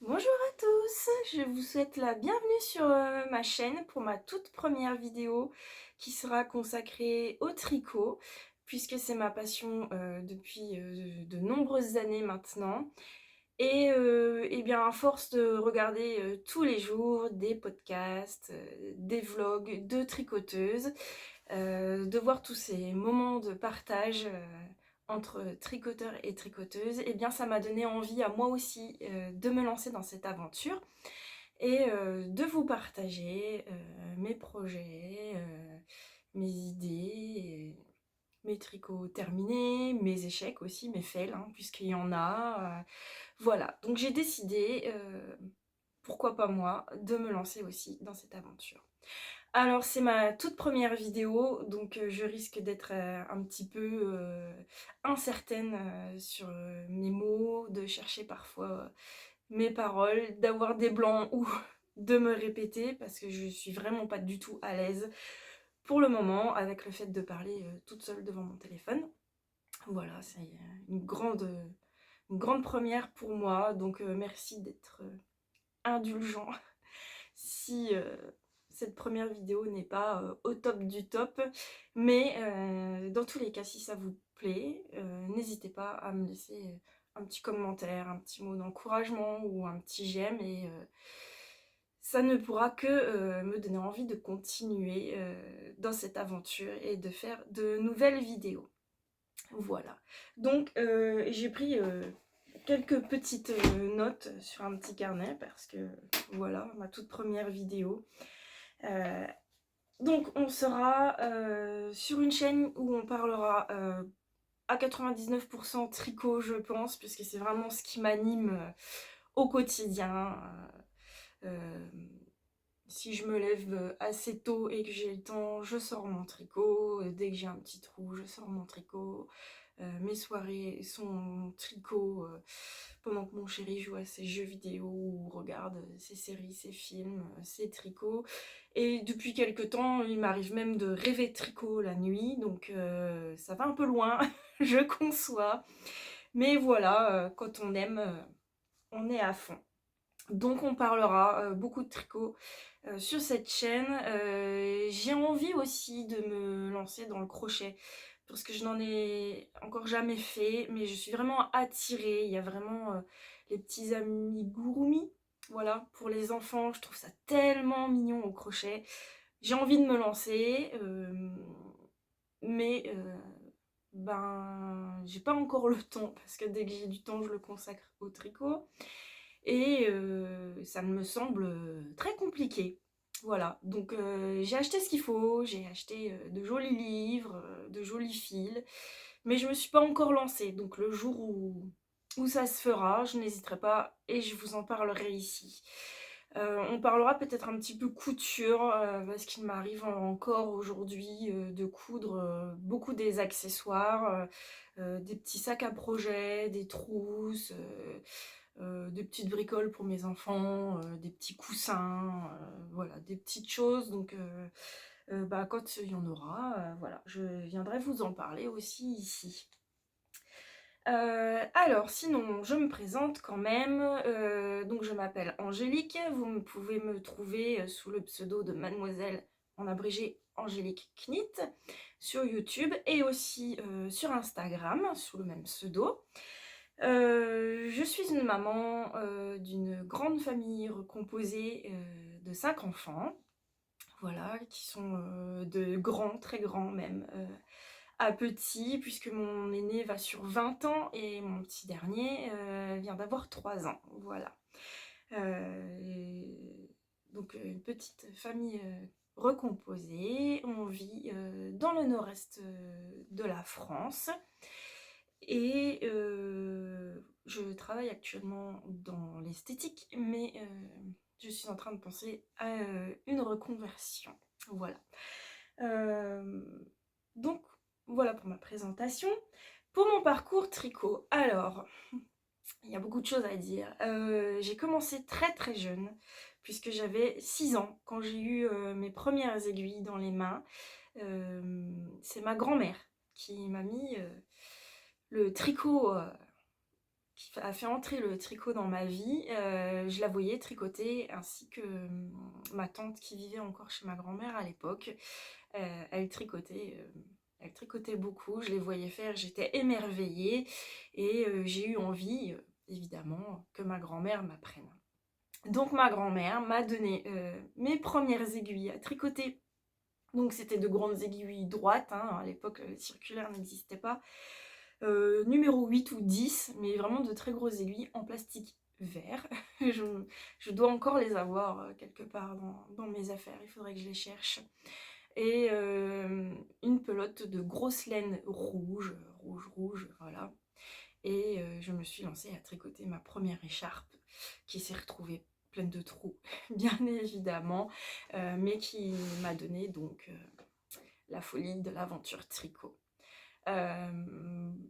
Bonjour à tous, je vous souhaite la bienvenue sur ma chaîne pour ma toute première vidéo qui sera consacrée au tricot puisque c'est ma passion depuis de nombreuses années maintenant. Et bien à force de regarder tous les jours des podcasts, des vlogs de tricoteuses, de voir tous ces moments de partage entre tricoteurs et tricoteuses, et bien ça m'a donné envie à moi aussi de me lancer dans cette aventure et de vous partager mes projets, mes idées, mes tricots terminés, mes échecs aussi, mes fails, hein, puisqu'il y en a. Voilà, donc j'ai décidé, pourquoi pas moi, de me lancer aussi dans cette aventure. Alors c'est ma toute première vidéo, donc je risque d'être un petit peu incertaine sur mes mots, de chercher parfois mes paroles, d'avoir des blancs ou de me répéter parce que je suis vraiment pas du tout à l'aise pour le moment avec le fait de parler toute seule devant mon téléphone. Voilà, c'est une grande première pour moi, donc merci d'être indulgent si cette première vidéo n'est pas au top du top, mais dans tous les cas, si ça vous plaît, n'hésitez pas à me laisser un petit commentaire, un petit mot d'encouragement ou un petit j'aime, et ça ne pourra que me donner envie de continuer dans cette aventure et de faire de nouvelles vidéos. Voilà, donc j'ai pris quelques petites notes sur un petit carnet parce que voilà, ma toute première vidéo. Donc on sera sur une chaîne où on parlera à 99% tricot, je pense, puisque c'est vraiment ce qui m'anime au quotidien. Si je me lève assez tôt et que j'ai le temps, je sors mon tricot. Dès que j'ai un petit trou, je sors mon tricot. Mes soirées sont tricot pendant que mon chéri joue à ses jeux vidéo ou regarde ses séries, ses films, ses tricots. Et depuis quelques temps, il m'arrive même de rêver de tricot la nuit, donc ça va un peu loin, je conçois. Mais voilà, quand on aime, on est à fond. Donc on parlera beaucoup de tricot sur cette chaîne. J'ai envie aussi de me lancer dans le crochet parce que je n'en ai encore jamais fait, mais je suis vraiment attirée. Il y a vraiment les petits amigurumi, voilà, pour les enfants. Je trouve ça tellement mignon au crochet. J'ai envie de me lancer, mais ben j'ai pas encore le temps parce que dès que j'ai du temps, je le consacre au tricot. Et ça me semble très compliqué. Voilà, donc j'ai acheté ce qu'il faut, j'ai acheté de jolis livres, de jolis fils, mais je me suis pas encore lancée. Donc le jour où ça se fera, je n'hésiterai pas et je vous en parlerai ici. On parlera peut-être un petit peu couture, parce qu'il m'arrive encore aujourd'hui de coudre beaucoup des accessoires, des petits sacs à projet, des trousses, des petites bricoles pour mes enfants, des petits coussins, voilà, des petites choses. Donc bah, quand il y en aura, voilà, je viendrai vous en parler aussi ici. Alors sinon je me présente quand même, donc je m'appelle Angélique, vous pouvez me trouver sous le pseudo de Mademoiselle, en abrégé Angélique Knit, sur YouTube et aussi sur Instagram sous le même pseudo. Je suis une maman d'une grande famille recomposée de 5 enfants, voilà, qui sont de grands, très grands même, à petits, puisque mon aîné va sur 20 ans et mon petit dernier vient d'avoir 3 ans, voilà. Donc une petite famille recomposée. On vit dans le nord-est de la France. Et je travaille actuellement dans l'esthétique, mais je suis en train de penser à une reconversion. Voilà. Donc, voilà pour ma présentation. Pour mon parcours tricot, alors, il y a beaucoup de choses à dire. J'ai commencé très très jeune, puisque j'avais 6 ans quand j'ai eu mes premières aiguilles dans les mains. C'est ma grand-mère qui m'a mis le tricot, qui a fait entrer le tricot dans ma vie. Je la voyais tricoter, ainsi que ma tante qui vivait encore chez ma grand-mère à l'époque. Elle tricotait beaucoup, je les voyais faire, j'étais émerveillée et j'ai eu envie, évidemment, que ma grand-mère m'apprenne. Donc ma grand-mère m'a donné mes premières aiguilles à tricoter. Donc c'était de grandes aiguilles droites, hein. À l'époque le circulaire n'existait pas. Numéro 8 ou 10, mais vraiment de très grosses aiguilles en plastique vert. je dois encore les avoir quelque part dans mes affaires, il faudrait que je les cherche. Et une pelote de grosse laine rouge, voilà. Et je me suis lancée à tricoter ma première écharpe, qui s'est retrouvée pleine de trous, bien évidemment, mais qui m'a donné donc la folie de l'aventure tricot.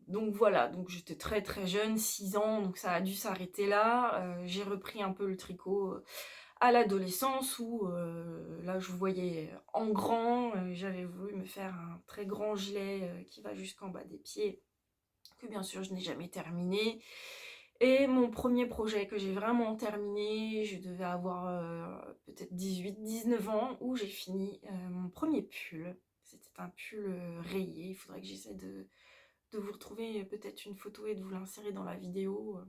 Donc voilà, donc j'étais très très jeune, 6 ans, donc ça a dû s'arrêter là. J'ai repris un peu le tricot à l'adolescence où là je voyais en grand, j'avais voulu me faire un très grand gilet qui va jusqu'en bas des pieds, que bien sûr je n'ai jamais terminé. Et mon premier projet que j'ai vraiment terminé, je devais avoir peut-être 18-19 ans, où j'ai fini mon premier pull. C'était un pull rayé, il faudrait que j'essaie de vous retrouver peut-être une photo et de vous l'insérer dans la vidéo.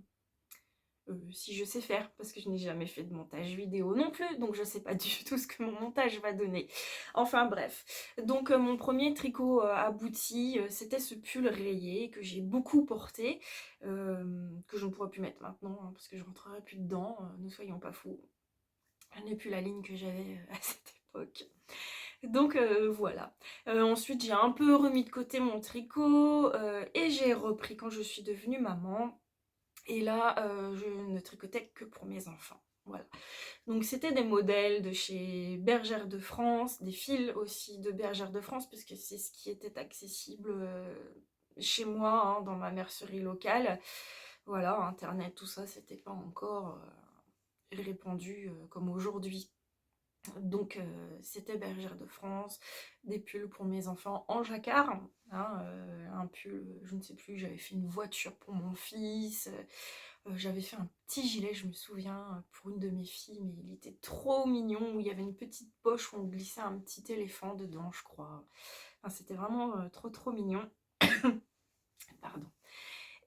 Si je sais faire, parce que je n'ai jamais fait de montage vidéo non plus, donc je sais pas du tout ce que mon montage va donner. Enfin bref, donc mon premier tricot abouti, c'était ce pull rayé que j'ai beaucoup porté, que je ne pourrais plus mettre maintenant, hein, parce que je rentrerai plus dedans, ne soyons pas fous. Elle n'est plus la ligne que j'avais à cette époque. Donc voilà. Ensuite j'ai un peu remis de côté mon tricot et j'ai repris quand je suis devenue maman. Et là, je ne tricotais que pour mes enfants. Voilà. Donc c'était des modèles de chez Bergère de France, des fils aussi de Bergère de France, parce que c'est ce qui était accessible chez moi, hein, dans ma mercerie locale. Voilà, internet, tout ça, c'était pas encore répandu comme aujourd'hui. Donc c'était Bergère de France, des pulls pour mes enfants en jacquard, hein, un pull, je ne sais plus, j'avais fait une voiture pour mon fils, j'avais fait un petit gilet, je me souviens, pour une de mes filles, mais il était trop mignon, où il y avait une petite poche où on glissait un petit éléphant dedans, je crois. Enfin, c'était vraiment trop mignon. Pardon.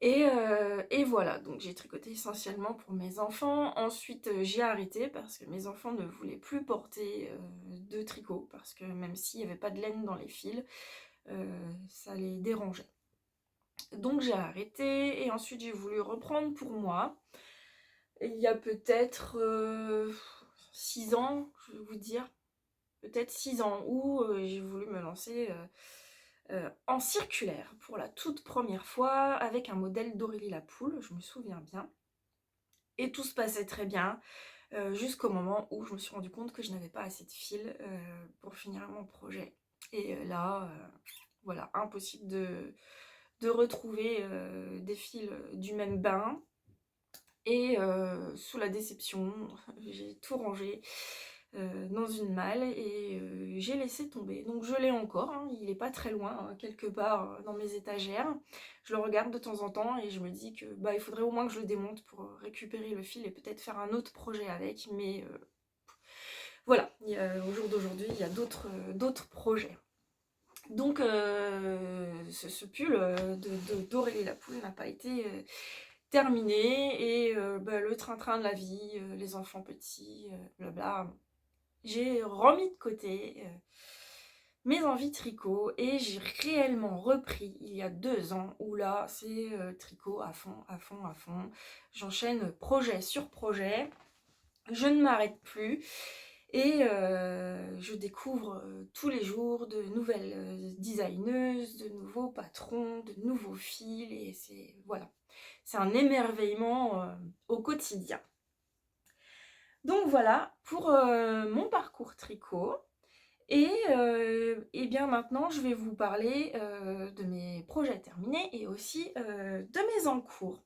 Et voilà, donc j'ai tricoté essentiellement pour mes enfants. Ensuite, j'ai arrêté parce que mes enfants ne voulaient plus porter de tricot, parce que même s'il n'y avait pas de laine dans les fils, ça les dérangeait. Donc j'ai arrêté, et ensuite j'ai voulu reprendre pour moi. Il y a peut-être 6 ans, je vais vous dire, peut-être 6 ans, où j'ai voulu me lancer en circulaire pour la toute première fois, avec un modèle d'Aurélie Lapoule, je me souviens bien. Et tout se passait très bien, jusqu'au moment où je me suis rendu compte que je n'avais pas assez de fil pour finir mon projet. Et là, voilà, impossible de retrouver des fils du même bain. Et sous la déception, j'ai tout rangé dans une malle et j'ai laissé tomber. Donc je l'ai encore, hein, il n'est pas très loin, hein, quelque part dans mes étagères. Je le regarde de temps en temps et je me dis que bah, il faudrait au moins que je le démonte pour récupérer le fil et peut-être faire un autre projet avec. Mais voilà, au jour d'aujourd'hui, il y a d'autres projets. Donc ce pull d'Aurélie Lapoule n'a pas été terminé, et bah, le train-train de la vie, les enfants petits, blabla. J'ai remis de côté mes envies tricot, et j'ai réellement repris il y a 2 ans, où là c'est tricot à fond, à fond, à fond. J'enchaîne projet sur projet, je ne m'arrête plus. Et je découvre tous les jours de nouvelles designeuses, de nouveaux patrons, de nouveaux fils, et c'est voilà, c'est un émerveillement au quotidien. Donc voilà pour mon parcours tricot. Et bien maintenant, je vais vous parler de mes projets terminés et aussi de mes en cours.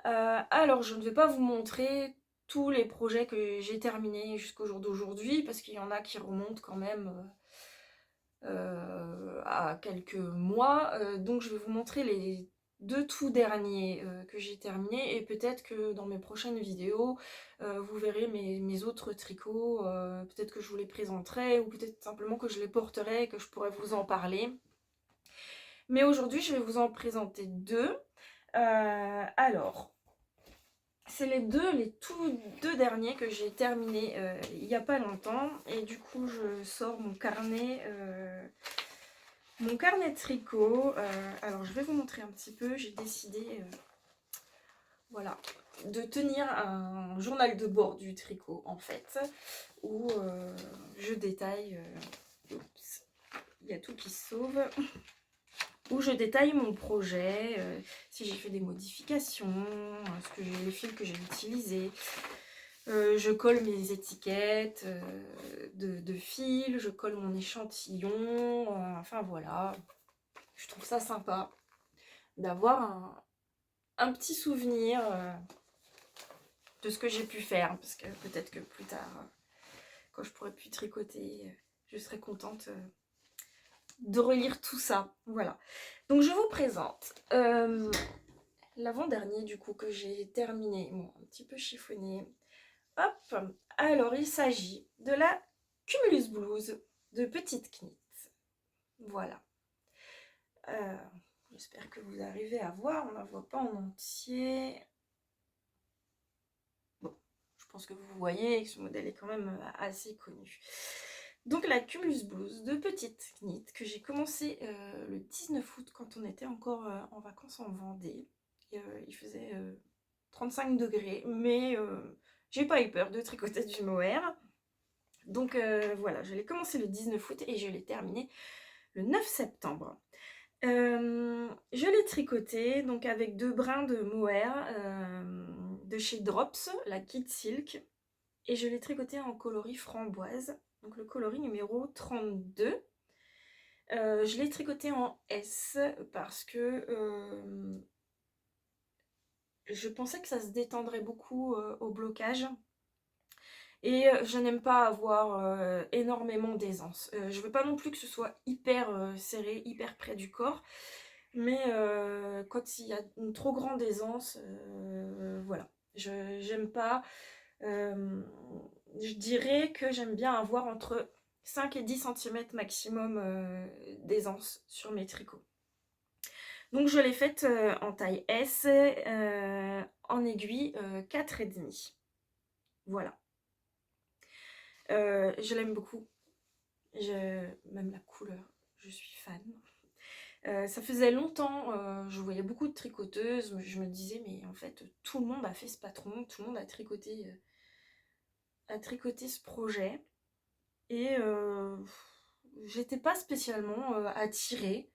Alors, je ne vais pas vous montrer tous les projets que j'ai terminés jusqu'au jour d'aujourd'hui, parce qu'il y en a qui remontent quand même à quelques mois. Donc, je vais vous montrer les deux tout derniers que j'ai terminés, et peut-être que dans mes prochaines vidéos, vous verrez mes autres tricots. Peut-être que je vous les présenterai, ou peut-être simplement que je les porterai et que je pourrai vous en parler. Mais aujourd'hui, je vais vous en présenter deux. Alors, c'est les deux derniers que j'ai terminés il n'y a pas longtemps. Et du coup, je sors mon carnet de tricot. Alors, je vais vous montrer un petit peu. J'ai décidé voilà, de tenir un journal de bord du tricot, en fait, où je détaille... oups, il y a tout qui se sauve. Où je détaille mon projet, si j'ai fait des modifications, les fils que j'ai utilisés. Je colle mes étiquettes de fils, je colle mon échantillon, enfin voilà. Je trouve ça sympa d'avoir un petit souvenir de ce que j'ai pu faire, parce que peut-être que plus tard, quand je pourrai plus tricoter, je serai contente de relire tout ça. Voilà. Donc je vous présente l'avant-dernier du coup que j'ai terminé, bon, un petit peu chiffonné. Hop, alors il s'agit de la Cumulus Blues de Petite Knit. Voilà. J'espère que vous arrivez à voir, on ne la voit pas en entier. Bon, je pense que vous voyez que ce modèle est quand même assez connu. Donc la Cumulus Blues de Petite Knit que j'ai commencé le 19 août quand on était encore en vacances en Vendée. Il faisait 35 degrés, mais j'ai pas eu peur de tricoter du mohair. Donc voilà, je l'ai commencé le 19 août et je l'ai terminé le 9 septembre. Je l'ai tricoté donc avec 2 brins de mohair de chez Drops, la Kid Silk, et je l'ai tricoté en coloris framboise, donc le coloris numéro 32. Je l'ai tricoté en S parce que je pensais que ça se détendrait beaucoup au blocage. Et je n'aime pas avoir énormément d'aisance. Je veux pas non plus que ce soit hyper serré, hyper près du corps. Mais quand il y a une trop grande aisance, voilà. J'aime pas. Je dirais que j'aime bien avoir entre 5 et 10 cm maximum d'aisance sur mes tricots. Donc je l'ai faite en taille S, en aiguille 4,5. Voilà. Je l'aime beaucoup. Même la couleur, je suis fan. Ça faisait longtemps, je voyais beaucoup de tricoteuses, je me disais mais en fait tout le monde a fait ce patron, tout le monde a tricoté ce projet, et j'étais pas spécialement attirée.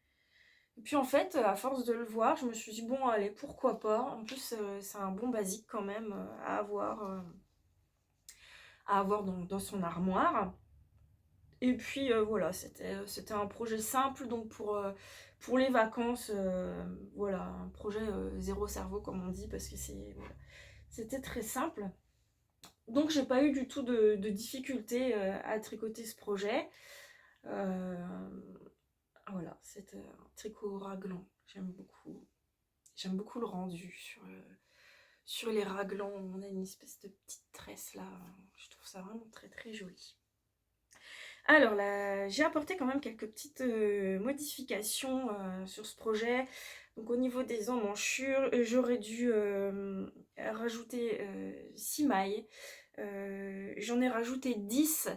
Et puis en fait, à force de le voir, je me suis dit bon allez, pourquoi pas. En plus c'est un bon basique quand même à avoir dans son armoire. Et puis voilà, c'était un projet simple, donc pour les vacances, voilà, un projet zéro cerveau comme on dit, parce que c'était très simple. Donc j'ai pas eu du tout de difficulté à tricoter ce projet. Voilà, c'est un tricot raglan, j'aime beaucoup. J'aime beaucoup le rendu sur les raglans, on a une espèce de petite tresse là, je trouve ça vraiment très très joli. Alors là, j'ai apporté quand même quelques petites modifications sur ce projet. Donc au niveau des emmanchures, j'aurais dû rajouter 6 mailles. J'en ai rajouté 10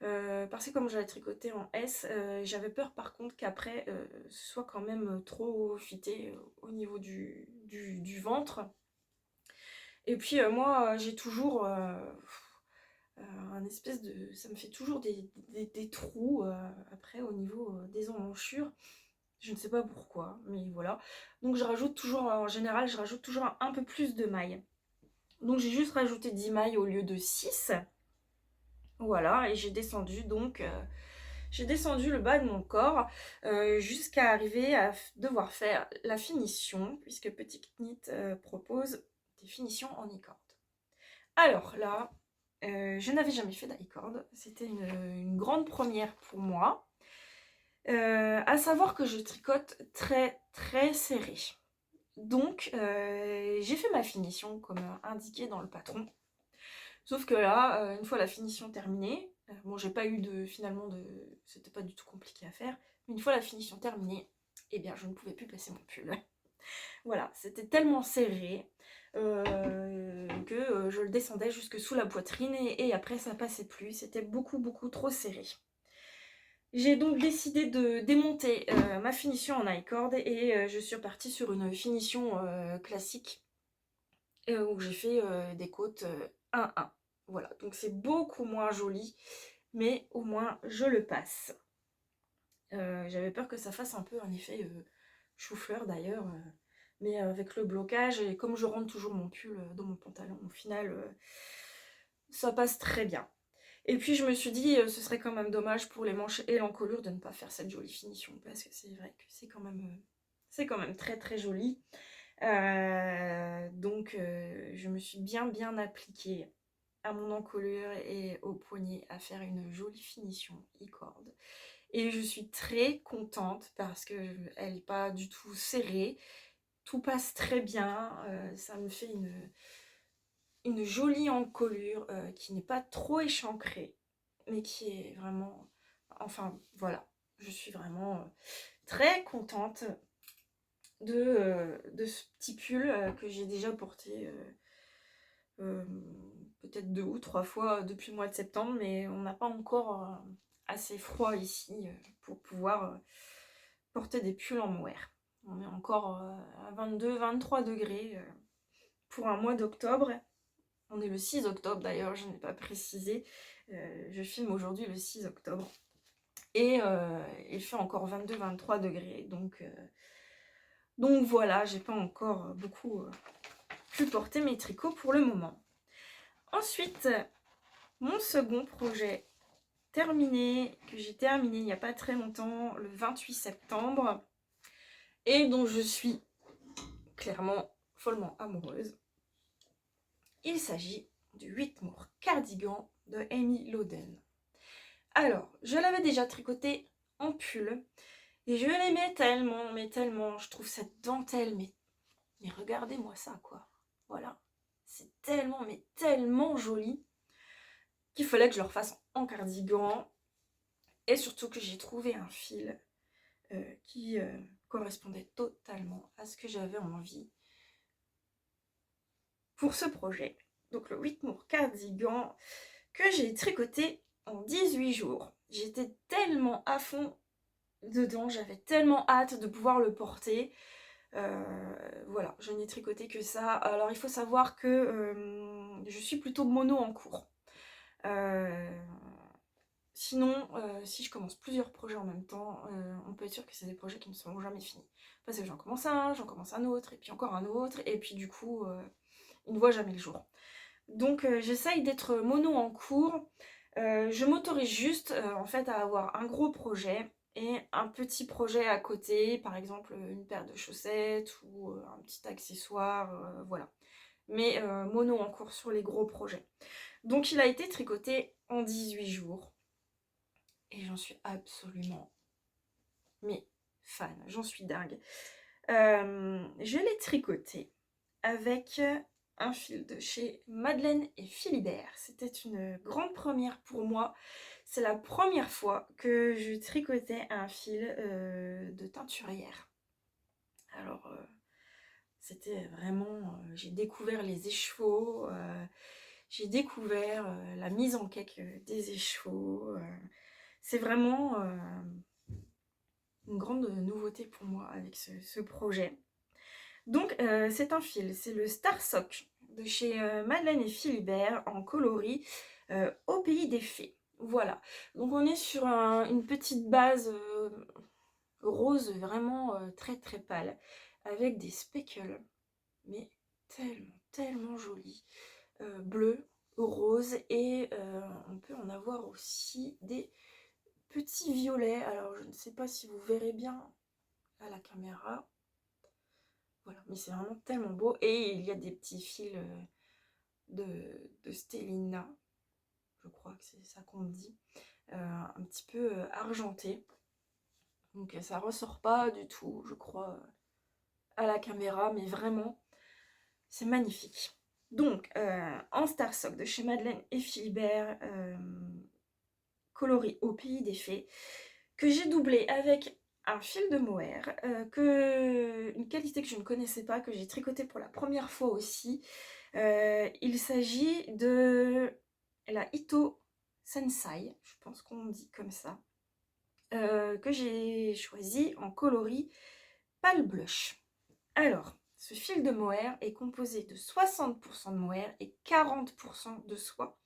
parce que comme je l'ai tricoté en S, j'avais peur par contre qu'après ce soit quand même trop fité au niveau du ventre. Et puis moi j'ai toujours un espèce de... Ça me fait toujours des trous après au niveau des emmanchures. Je ne sais pas pourquoi, mais voilà. Donc je rajoute toujours, en général, je rajoute toujours un peu plus de mailles. Donc j'ai juste rajouté 10 mailles au lieu de 6. Voilà, et j'ai descendu donc... j'ai descendu le bas de mon corps jusqu'à arriver à devoir faire la finition, puisque Petit Knit propose des finitions en i-cord. Alors là, je n'avais jamais fait d'i-cord, c'était une grande première pour moi. À savoir que je tricote très très serré. Donc j'ai fait ma finition comme indiqué dans le patron. Sauf que là, une fois la finition terminée, bon j'ai pas eu finalement c'était pas du tout compliqué à faire, mais une fois la finition terminée, eh bien je ne pouvais plus passer mon pull. Voilà, c'était tellement serré que je le descendais jusque sous la poitrine et après ça passait plus, c'était beaucoup beaucoup trop serré. J'ai donc décidé de démonter ma finition en i-cord et je suis repartie sur une finition classique où j'ai fait des côtes 1-1. Voilà, donc c'est beaucoup moins joli, mais au moins je le passe. J'avais peur que ça fasse un peu un effet chou-fleur d'ailleurs, mais avec le blocage et comme je rentre toujours mon pull dans mon pantalon, au final ça passe très bien. Et puis je me suis dit ce serait quand même dommage pour les manches et l'encolure de ne pas faire cette jolie finition, parce que c'est vrai que c'est quand même très très joli. Donc je me suis bien appliquée à mon encolure et au poignet à faire une jolie finition i-cord. Et je suis très contente parce qu'elle n'est pas du tout serrée. Tout passe très bien. Ça me fait une jolie encolure qui n'est pas trop échancrée, mais qui est vraiment... Enfin, voilà. Je suis vraiment très contente de ce petit pull que j'ai déjà porté peut-être 2 ou 3 fois depuis le mois de septembre, mais on n'a pas encore assez froid ici pour pouvoir porter des pulls en mohair. On est encore à 22-23 degrés pour un mois d'octobre. On est le 6 octobre d'ailleurs, je n'ai pas précisé. Je filme aujourd'hui le 6 octobre. Et il fait encore 22-23 degrés. Donc voilà, j'ai pas encore beaucoup pu porter mes tricots pour le moment. Ensuite, mon second projet terminé, que j'ai terminé il n'y a pas très longtemps, le 28 septembre, et dont je suis clairement follement amoureuse. Il s'agit du Whitmore Cardigan de Amy Loden. Alors, je l'avais déjà tricoté en pull, et je l'aimais tellement, mais tellement, je trouve cette dentelle, mais regardez-moi ça, quoi. Voilà, c'est tellement, mais tellement joli, qu'il fallait que je le refasse en cardigan, et surtout que j'ai trouvé un fil qui correspondait totalement à ce que j'avais envie pour ce projet. Donc le Whitmore Cardigan que j'ai tricoté en 18 jours. J'étais tellement à fond dedans, j'avais tellement hâte de pouvoir le porter. Voilà, je n'ai tricoté que ça. Alors il faut savoir que je suis plutôt mono en cours. Sinon, si je commence plusieurs projets en même temps, on peut être sûr que c'est des projets qui ne seront jamais finis. Parce que j'en commence un autre, et puis encore un autre, et puis du coup, ils ne voient jamais le jour. Donc j'essaye d'être mono en cours. Je m'autorise juste en fait à avoir un gros projet et un petit projet à côté, par exemple une paire de chaussettes ou un petit accessoire, voilà. Mais mono en cours sur les gros projets. Donc il a été tricoté en 18 jours. Et j'en suis absolument fan, j'en suis dingue. Je l'ai tricoté avec un fil de chez Madeleine et Philibert. C'était une grande première pour moi. C'est la première fois que je tricotais un fil de teinturière. Alors, c'était vraiment... j'ai découvert les écheveaux, j'ai découvert la mise en cake des écheveaux. C'est vraiment une grande nouveauté pour moi avec ce projet. Donc c'est un fil, c'est le Star Sock de chez Madeleine et Philibert en coloris au pays des fées. Voilà, donc on est sur une petite base rose vraiment très très pâle, avec des speckles, mais tellement jolis, bleu, rose, et on peut en avoir aussi des petits violets. Alors je ne sais pas si vous verrez bien à la caméra, voilà, mais c'est vraiment tellement beau, et il y a des petits fils de Stellina, je crois que c'est ça qu'on dit, un petit peu argenté, donc ça ressort pas du tout, je crois, à la caméra, mais vraiment c'est magnifique. Donc en Starsock de chez Madeleine et Philibert, coloris au pays des fées, que j'ai doublé avec un fil de mohair, une qualité que je ne connaissais pas, que j'ai tricoté pour la première fois aussi. Il s'agit de la Ito Sensai, je pense qu'on dit comme ça, que j'ai choisi en coloris pâle blush. Alors, ce fil de mohair est composé de 60% de mohair et 40% de soie.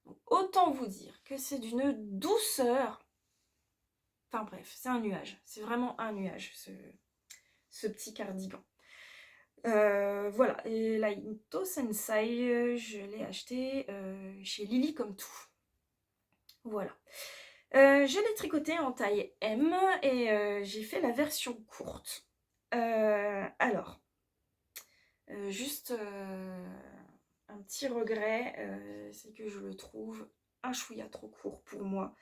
Donc, autant vous dire que c'est d'une douceur. Enfin bref, c'est un nuage. C'est vraiment un nuage, ce petit cardigan. Voilà, et la Ito Sensei, je l'ai acheté chez Lily comme tout. Voilà. Je l'ai tricoté en taille M, et j'ai fait la version courte. Alors, juste un petit regret, c'est que je le trouve un chouïa trop court pour moi.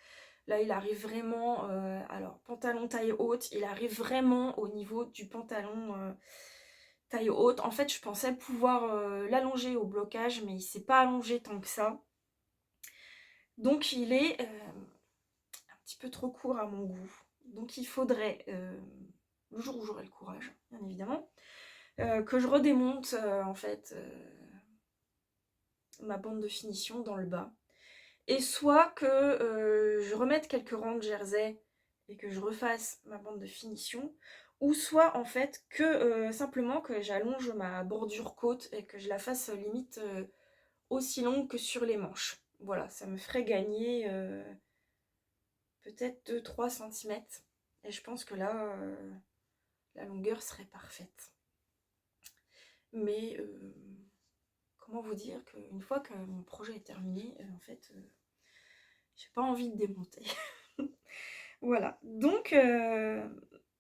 Là, il arrive vraiment, alors pantalon taille haute, il arrive vraiment au niveau du pantalon taille haute. En fait, je pensais pouvoir l'allonger au blocage, mais il ne s'est pas allongé tant que ça. Donc, il est un petit peu trop court à mon goût. Donc, il faudrait, le jour où j'aurai le courage, bien évidemment, que je redémonte en fait ma bande de finition dans le bas. Et soit que je remette quelques rangs de jersey et que je refasse ma bande de finition, ou soit en fait que simplement que j'allonge ma bordure côte et que je la fasse limite aussi longue que sur les manches. Voilà, ça me ferait gagner peut-être 2-3 cm. Et je pense que là, la longueur serait parfaite. Mais comment vous dire qu'une fois que mon projet est terminé, en fait, j'ai pas envie de démonter. Voilà, donc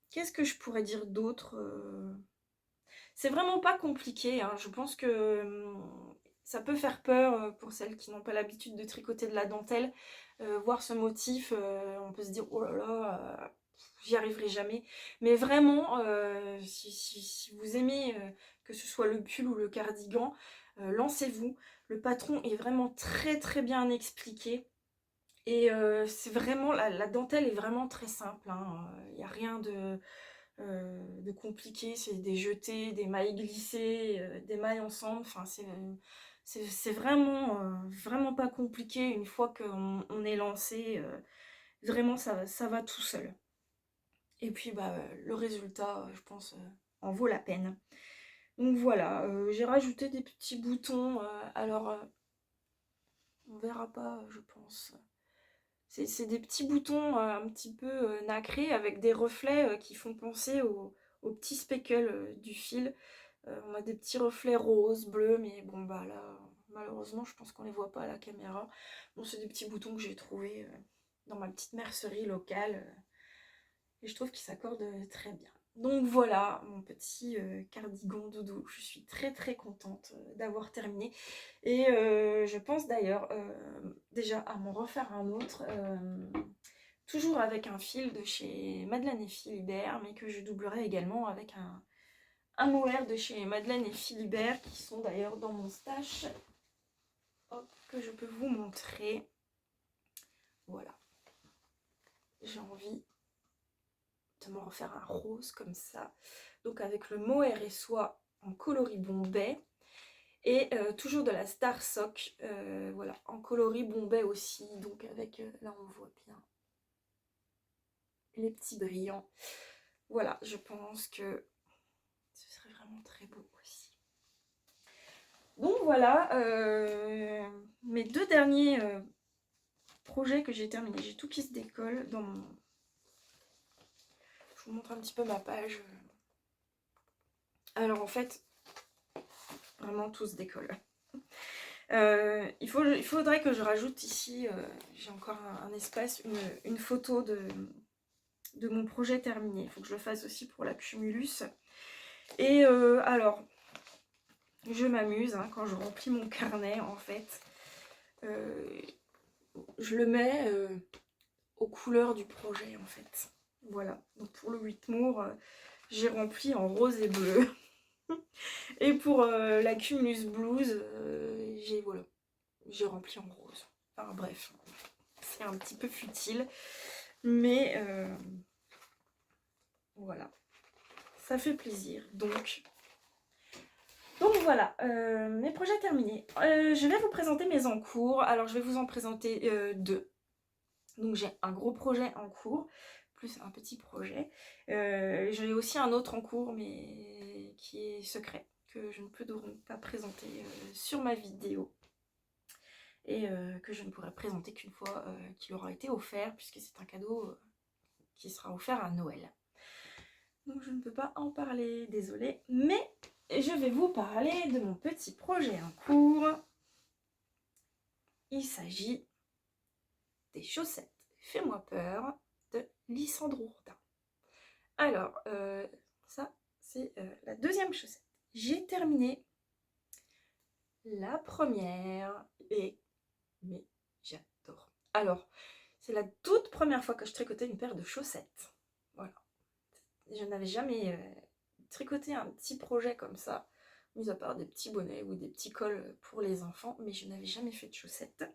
qu'est-ce que je pourrais dire d'autre? C'est vraiment pas compliqué, hein. Je pense que ça peut faire peur pour celles qui n'ont pas l'habitude de tricoter de la dentelle. Voir ce motif, on peut se dire oh là là, j'y arriverai jamais. Mais vraiment, si vous aimez que ce soit le pull ou le cardigan, lancez-vous. Le patron est vraiment très très bien expliqué. Et c'est vraiment, la dentelle est vraiment très simple, hein. Il n'y a rien de compliqué, c'est des jetés, des mailles glissées, des mailles ensemble, enfin c'est vraiment pas compliqué une fois qu'on est lancé, vraiment ça va tout seul. Et puis bah, le résultat, je pense, en vaut la peine. Donc voilà, j'ai rajouté des petits boutons, alors on verra pas, je pense. C'est des petits boutons un petit peu nacrés avec des reflets qui font penser aux petits speckles du fil. On a des petits reflets roses, bleus, mais bon bah là, malheureusement, je pense qu'on les voit pas à la caméra. Bon, c'est des petits boutons que j'ai trouvés dans ma petite mercerie locale et je trouve qu'ils s'accordent très bien. Donc voilà mon petit cardigan doudou. Je suis très très contente d'avoir terminé. Et je pense d'ailleurs déjà à m'en refaire un autre. Toujours avec un fil de chez Madeleine et Philibert, mais que je doublerai également avec un mohair de chez Madeleine et Philibert, qui sont d'ailleurs dans mon stash. Hop, que je peux vous montrer. Voilà. J'ai envie de m'en refaire un rose comme ça. Donc avec le mohair et soie en coloris Bombay. Et toujours de la Starsock, voilà, en coloris Bombay aussi. Donc avec, là on voit bien les petits brillants. Voilà, je pense que ce serait vraiment très beau aussi. Donc voilà, mes 2 derniers projets que j'ai terminés. J'ai tout qui se décolle dans mon... Je vous montre un petit peu ma page. Alors en fait, vraiment tout se décolle. Il faudrait que je rajoute ici, j'ai encore un espace, une photo de mon projet terminé. Il faut que je le fasse aussi pour la Cumulus. Et alors, je m'amuse hein, quand je remplis mon carnet en fait. Je le mets aux couleurs du projet en fait. Voilà, donc pour le Whitmoor, j'ai rempli en rose et bleu. Et pour la Cumulus Blues, j'ai rempli en rose. Enfin bref, c'est un petit peu futile. Mais voilà, ça fait plaisir. Donc voilà, mes projets terminés. Je vais vous présenter mes en cours. Alors je vais vous en présenter 2. Donc j'ai un gros projet en cours, plus un petit projet. J'ai aussi un autre en cours, mais qui est secret, que je ne peux donc pas présenter sur ma vidéo. Et que je ne pourrai présenter qu'une fois qu'il aura été offert, puisque c'est un cadeau qui sera offert à Noël. Donc je ne peux pas en parler, désolée. Mais je vais vous parler de mon petit projet en cours. Il s'agit des chaussettes Fais-moi peur de Lysandre Ourdin. Alors, ça, c'est la deuxième chaussette. J'ai terminé la première mais j'adore. Alors, c'est la toute première fois que je tricotais une paire de chaussettes. Voilà. Je n'avais jamais tricoté un petit projet comme ça, mis à part des petits bonnets ou des petits cols pour les enfants, mais je n'avais jamais fait de chaussettes.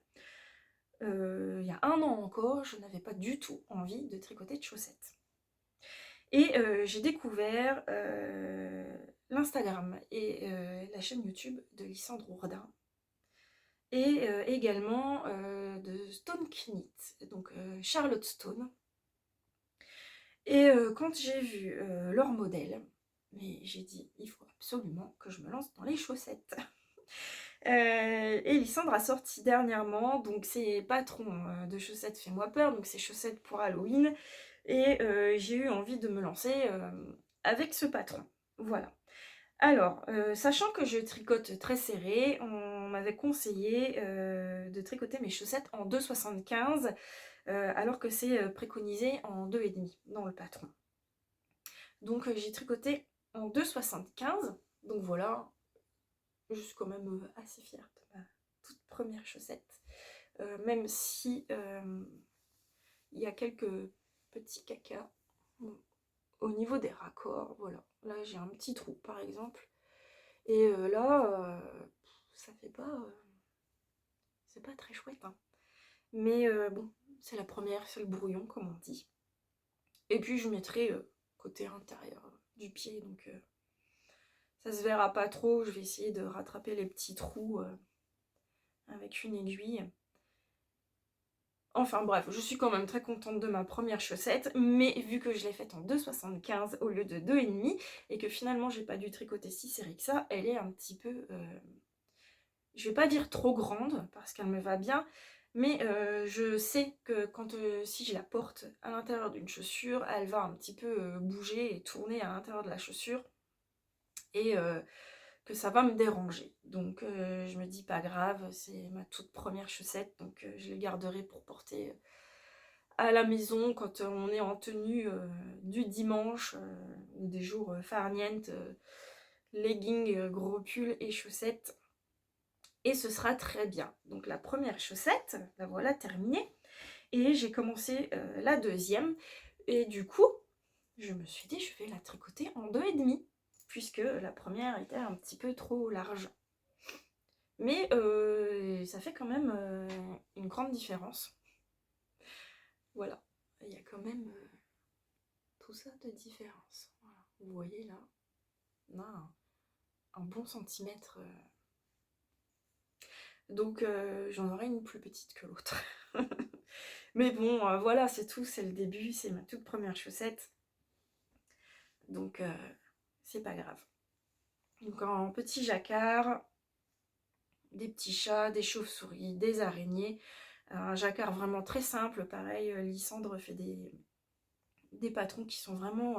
Il y a 1 an encore, je n'avais pas du tout envie de tricoter de chaussettes. Et j'ai découvert l'Instagram et la chaîne YouTube de Lysandre Ourdin et également de Stone Knit, donc Charlotte Stone. Et quand j'ai vu leur modèle, mais j'ai dit il faut absolument que je me lance dans les chaussettes. Et Lysandre a sorti dernièrement donc ses patrons de chaussettes Fais-moi peur, donc ses chaussettes pour Halloween. Et j'ai eu envie de me lancer avec ce patron. Voilà. Alors, sachant que je tricote très serré, on m'avait conseillé de tricoter mes chaussettes en 2,75 alors que c'est préconisé en 2,5 dans le patron. Donc j'ai tricoté en 2,75, donc voilà, je suis quand même assez fière de ma toute première chaussette, même si il y a quelques petits cacas au niveau des raccords, voilà. Là j'ai un petit trou par exemple, et là ça fait pas... c'est pas très chouette, hein. Mais bon, c'est la première, c'est le brouillon comme on dit. Et puis je mettrai côté intérieur du pied, donc ça se verra pas trop. Je vais essayer de rattraper les petits trous avec une aiguille. Enfin bref, je suis quand même très contente de ma première chaussette, mais vu que je l'ai faite en 2,75 au lieu de 2,5 et que finalement j'ai pas dû tricoter si serré que ça, elle est un petit peu... je vais pas dire trop grande parce qu'elle me va bien, mais je sais que quand si je la porte à l'intérieur d'une chaussure, elle va un petit peu bouger et tourner à l'intérieur de la chaussure et que ça va me déranger. Donc je me dis pas grave, c'est ma toute première chaussette, donc je les garderai pour porter à la maison quand on est en tenue du dimanche ou des jours farniente, leggings, gros pull et chaussettes. Et ce sera très bien. Donc la première chaussette, la voilà terminée. Et j'ai commencé la deuxième. Et du coup, je me suis dit, je vais la tricoter en 2,5. Puisque la première était un petit peu trop large. Mais ça fait quand même une grande différence. Voilà. Il y a quand même tout ça de différence. Voilà. Vous voyez là, on a un bon centimètre. Donc j'en aurai une plus petite que l'autre. Mais bon, voilà, c'est tout, c'est le début, c'est ma toute première chaussette. Donc c'est pas grave. Donc en petit jacquard, des petits chats, des chauves-souris, des araignées. Un jacquard vraiment très simple, pareil, Lysandre fait des patrons qui sont vraiment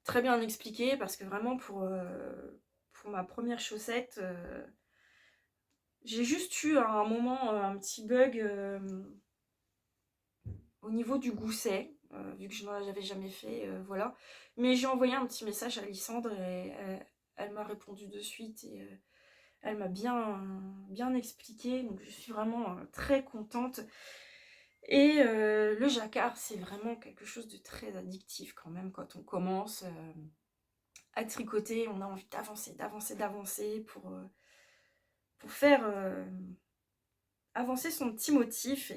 très bien expliqués, parce que vraiment pour ma première chaussette, j'ai juste eu à un moment un petit bug au niveau du gousset, vu que je n'en avais jamais fait, voilà. Mais j'ai envoyé un petit message à Lysandre et elle m'a répondu de suite et elle m'a bien expliqué, donc je suis vraiment très contente. Et le jacquard, c'est vraiment quelque chose de très addictif quand même quand on commence à tricoter. On a envie d'avancer, d'avancer, d'avancer pour faire avancer son petit motif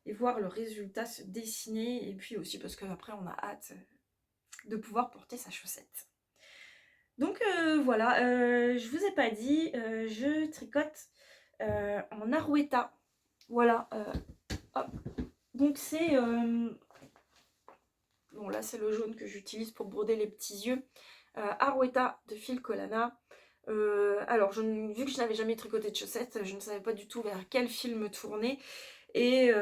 et voir le résultat se dessiner. Et puis aussi parce qu'après, on a hâte de pouvoir porter sa chaussette. Donc voilà, je vous ai pas dit, je tricote en Arouetta. Voilà, hop. Donc c'est... bon là c'est le jaune que j'utilise pour broder les petits yeux. Arouetta de Phil Colana. Alors vu que je n'avais jamais tricoté de chaussettes, je ne savais pas du tout vers quel fil me tourner. Et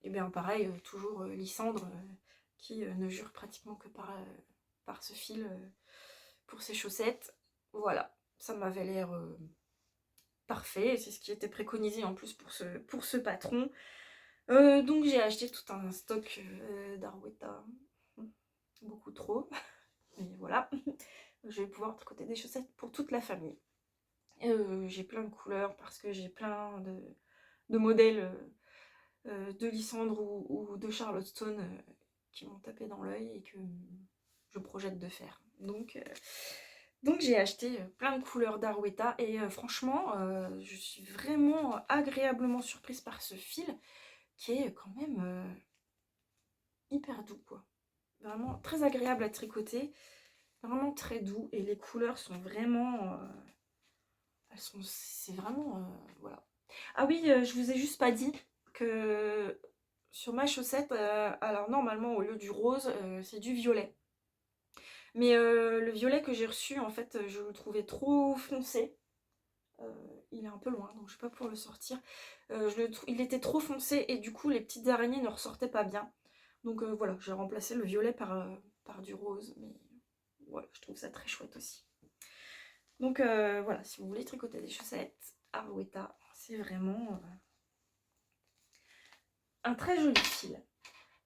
bien pareil, toujours Lysandre qui ne jure pratiquement que par ce fil pour ses chaussettes. Voilà, ça m'avait l'air parfait, c'est ce qui était préconisé en plus pour ce patron. Donc j'ai acheté tout un stock d'Arouetta, beaucoup trop, mais voilà, je vais pouvoir tricoter des chaussettes pour toute la famille. J'ai plein de couleurs parce que j'ai plein de modèles de Lysandre ou de Charlottestone qui m'ont tapé dans l'œil et que je projette de faire. Donc j'ai acheté plein de couleurs d'Arouetta et franchement, je suis vraiment agréablement surprise par ce fil qui est quand même hyper doux, quoi. Vraiment très agréable à tricoter, vraiment très doux, et les couleurs sont vraiment... c'est vraiment... voilà. Ah oui, je vous ai juste pas dit que sur ma chaussette, alors normalement au lieu du rose, c'est du violet. Mais le violet que j'ai reçu, en fait, je le trouvais trop foncé. Il est un peu loin, donc je ne vais pas pouvoir le sortir. Il était trop foncé et du coup les petites araignées ne ressortaient pas bien. Donc voilà, j'ai remplacé le violet par du rose. Mais voilà, je trouve ça très chouette aussi. Donc voilà, si vous voulez tricoter des chaussettes, Arouetta, c'est vraiment un très joli fil.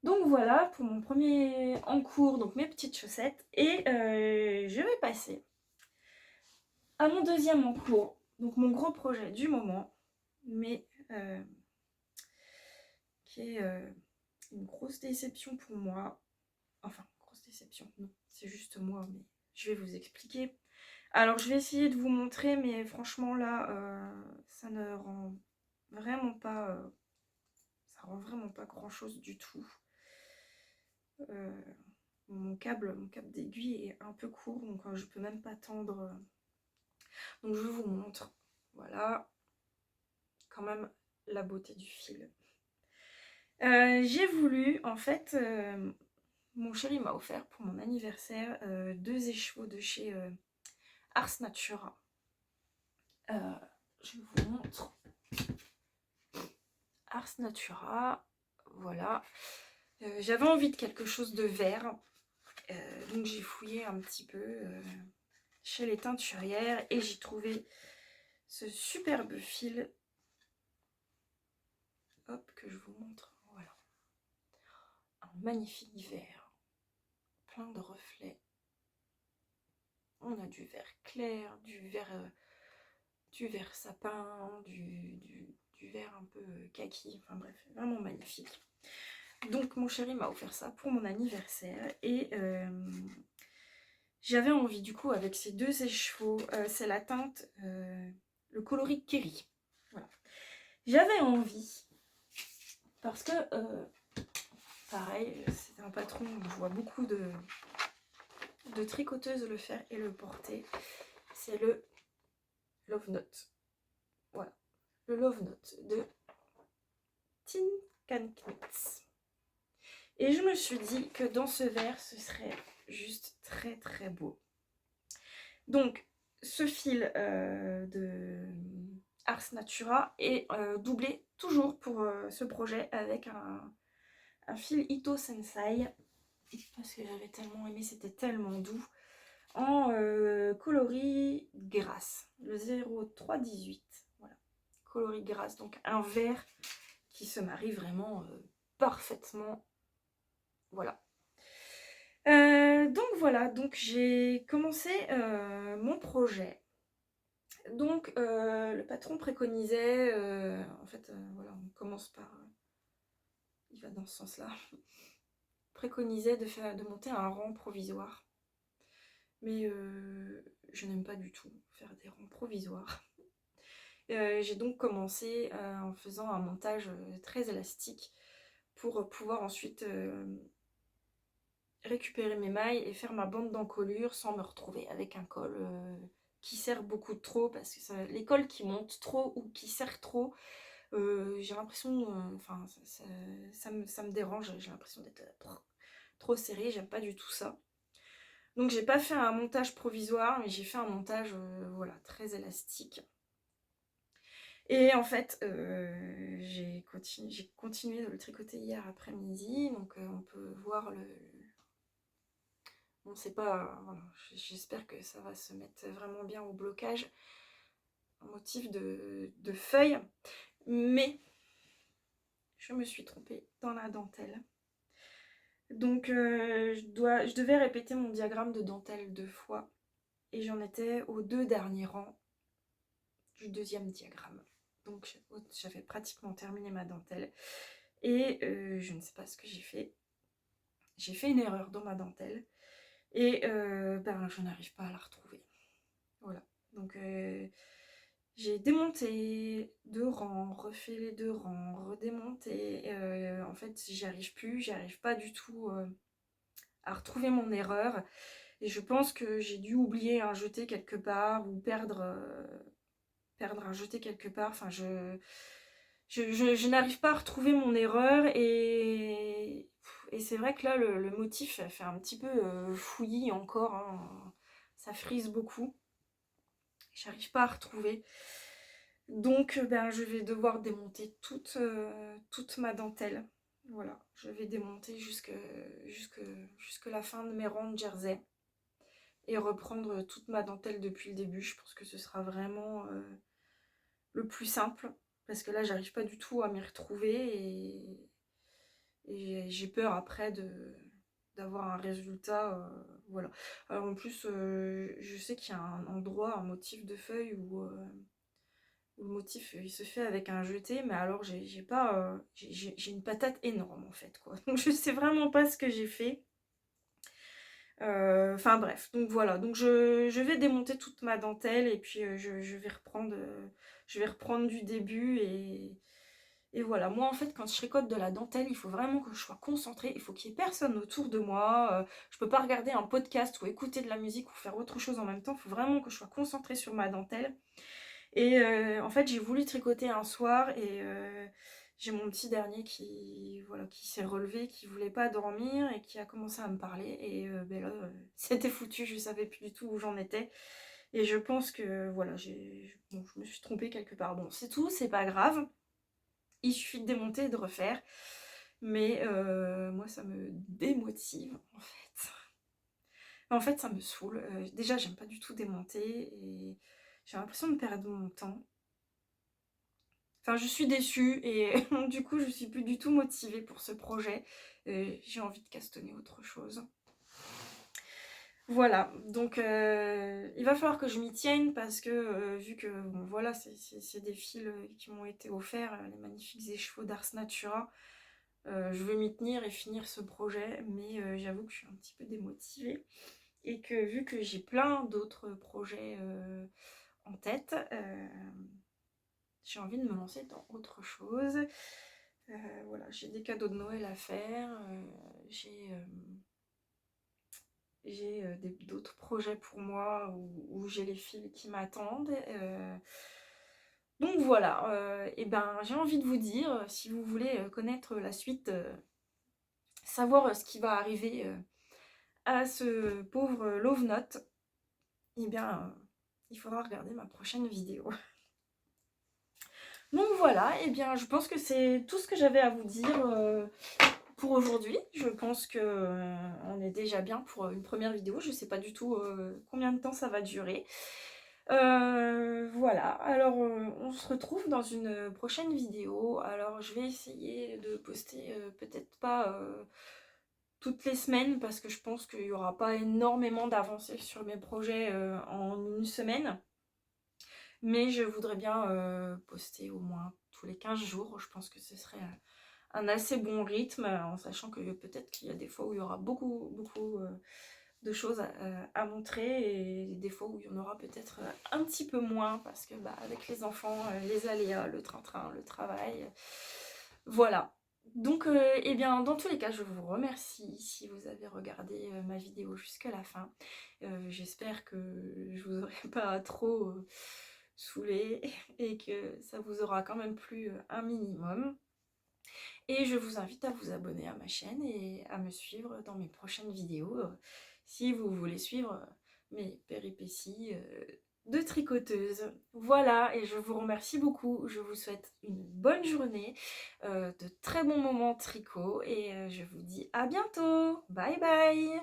Donc voilà pour mon premier en cours, donc mes petites chaussettes. Et je vais passer à mon deuxième en cours, donc mon gros projet du moment, mais qui est une grosse déception pour moi. Enfin, grosse déception, non, c'est juste moi, mais je vais vous expliquer. Alors je vais essayer de vous montrer, mais franchement là, ça ne rend vraiment pas... ça rend vraiment pas grand chose du tout. Mon câble d'aiguille est un peu court, donc je peux même pas tendre. Donc je vous montre. Voilà. Quand même la beauté du fil. J'ai voulu, en fait, mon chéri m'a offert pour mon anniversaire 2 écheveaux de chez Ars Natura. Je vous montre. Ars Natura, voilà. J'avais envie de quelque chose de vert, donc j'ai fouillé un petit peu chez les teinturières et j'ai trouvé ce superbe fil. Hop, que je vous montre. Voilà. Un magnifique vert, plein de reflets. On a du vert clair, du vert sapin, du vert un peu kaki, enfin bref, vraiment magnifique. Donc mon chéri m'a offert ça pour mon anniversaire et j'avais envie du coup avec ces 2 écheveaux, c'est la teinte, le coloris Kerry. Voilà. J'avais envie parce que pareil, c'est un patron où je vois beaucoup de tricoteuses le faire et le porter. C'est le Love Note. Voilà. Le Love Note de Tin Can Knits. Et je me suis dit que dans ce vert, ce serait juste très très beau. Donc, ce fil de Ars Natura est doublé toujours pour ce projet avec un fil Ito Sensei, parce que j'avais tellement aimé, c'était tellement doux, en coloris grasse, le 0318, voilà, coloris grasse, donc un vert qui se marie vraiment parfaitement, voilà. Donc voilà, donc j'ai commencé mon projet. Donc le patron préconisait, en fait voilà, on commence par, il va dans ce sens-là, préconisait de monter un rang provisoire. Mais je n'aime pas du tout faire des rangs provisoires. J'ai donc commencé en faisant un montage très élastique pour pouvoir ensuite récupérer mes mailles et faire ma bande d'encolure sans me retrouver avec un col qui serre beaucoup trop, parce que les cols qui montent trop ou qui serrent trop, j'ai l'impression, enfin ça me dérange, j'ai l'impression d'être trop serré, j'aime pas du tout ça. Donc j'ai pas fait un montage provisoire, mais j'ai fait un montage voilà, très élastique. Et en fait, j'ai continué de le tricoter hier après-midi, donc on peut voir le... Bon, c'est pas... Voilà, j'espère que ça va se mettre vraiment bien au blocage, un motif de feuilles, mais je me suis trompée dans la dentelle. Donc je devais répéter mon diagramme de dentelle 2 fois, et j'en étais aux 2 derniers rangs du 2e diagramme. Donc j'avais pratiquement terminé ma dentelle, et je ne sais pas ce que j'ai fait. J'ai fait une erreur dans ma dentelle, et ben, je n'arrive pas à la retrouver. Voilà, donc j'ai démonté 2 rangs, refait les 2 rangs, redémonté, en fait j'y arrive pas du tout à retrouver mon erreur, et je pense que j'ai dû oublier un jeté quelque part, ou perdre un jeté quelque part, enfin je n'arrive pas à retrouver mon erreur, et c'est vrai que là le motif fait un petit peu fouillis encore, hein. Ça frise beaucoup, j'arrive pas à retrouver, donc ben, je vais devoir démonter toute ma dentelle. Voilà, je vais démonter jusque la fin de mes rangs de jersey et reprendre toute ma dentelle depuis le début. Je pense que ce sera vraiment le plus simple, parce que là j'arrive pas du tout à m'y retrouver, et j'ai peur après d'avoir un résultat, voilà. Alors en plus je sais qu'il y a un endroit, un motif de feuille où le motif il se fait avec un jeté, mais alors j'ai pas j'ai une patate énorme en fait, quoi. Donc je sais vraiment pas ce que j'ai fait. Enfin bref, donc voilà, donc je vais démonter toute ma dentelle, et puis je vais reprendre du début, et voilà. Moi en fait, quand je tricote de la dentelle, il faut vraiment que je sois concentrée, il faut qu'il y ait personne autour de moi, je peux pas regarder un podcast ou écouter de la musique ou faire autre chose en même temps, il faut vraiment que je sois concentrée sur ma dentelle. Et en fait j'ai voulu tricoter un soir, et j'ai mon petit dernier qui s'est relevé, qui voulait pas dormir et qui a commencé à me parler, et ben là c'était foutu, je savais plus du tout où j'en étais, et je pense que voilà, bon, je me suis trompée quelque part. Bon, c'est tout, c'est pas grave, il suffit de démonter et de refaire, mais moi ça me démotive en fait ça me saoule. Déjà j'aime pas du tout démonter, et j'ai l'impression de perdre mon temps. Enfin, je suis déçue, et du coup, je suis plus du tout motivée pour ce projet. J'ai envie de castonner autre chose. Voilà, donc il va falloir que je m'y tienne, parce que vu que, bon, voilà, c'est des fils qui m'ont été offerts, les magnifiques écheveaux d'Ars Natura. Je veux m'y tenir et finir ce projet, mais j'avoue que je suis un petit peu démotivée. Et que vu que j'ai plein d'autres projets en tête, j'ai envie de me lancer dans autre chose. Voilà, j'ai des cadeaux de Noël à faire, j'ai d'autres projets pour moi où j'ai les fils qui m'attendent. Donc voilà, et ben j'ai envie de vous dire, si vous voulez connaître la suite, savoir ce qui va arriver à ce pauvre Love Note, et bien il faudra regarder ma prochaine vidéo. Donc voilà, et bien je pense que c'est tout ce que j'avais à vous dire pour aujourd'hui. Je pense que on est déjà bien pour une première vidéo. Je sais pas du tout combien de temps ça va durer. Voilà, alors on se retrouve dans une prochaine vidéo. Alors je vais essayer de poster peut-être pas toutes les semaines parce que je pense qu'il n'y aura pas énormément d'avancées sur mes projets en une semaine. Mais je voudrais bien poster au moins tous les 15 jours. Je pense que ce serait un assez bon rythme, en sachant que peut-être qu'il y a des fois où il y aura beaucoup de choses à montrer et des fois où il y en aura peut-être un petit peu moins parce que bah, avec les enfants, les aléas, le train-train, le travail, voilà. Donc eh bien dans tous les cas je vous remercie si vous avez regardé ma vidéo jusqu'à la fin. J'espère que je vous aurai pas trop saoulé et que ça vous aura quand même plu un minimum. Et je vous invite à vous abonner à ma chaîne et à me suivre dans mes prochaines vidéos si vous voulez suivre mes péripéties de tricoteuse. Voilà, et je vous remercie beaucoup. Je vous souhaite une bonne journée, de très bons moments tricot et je vous dis à bientôt. Bye bye!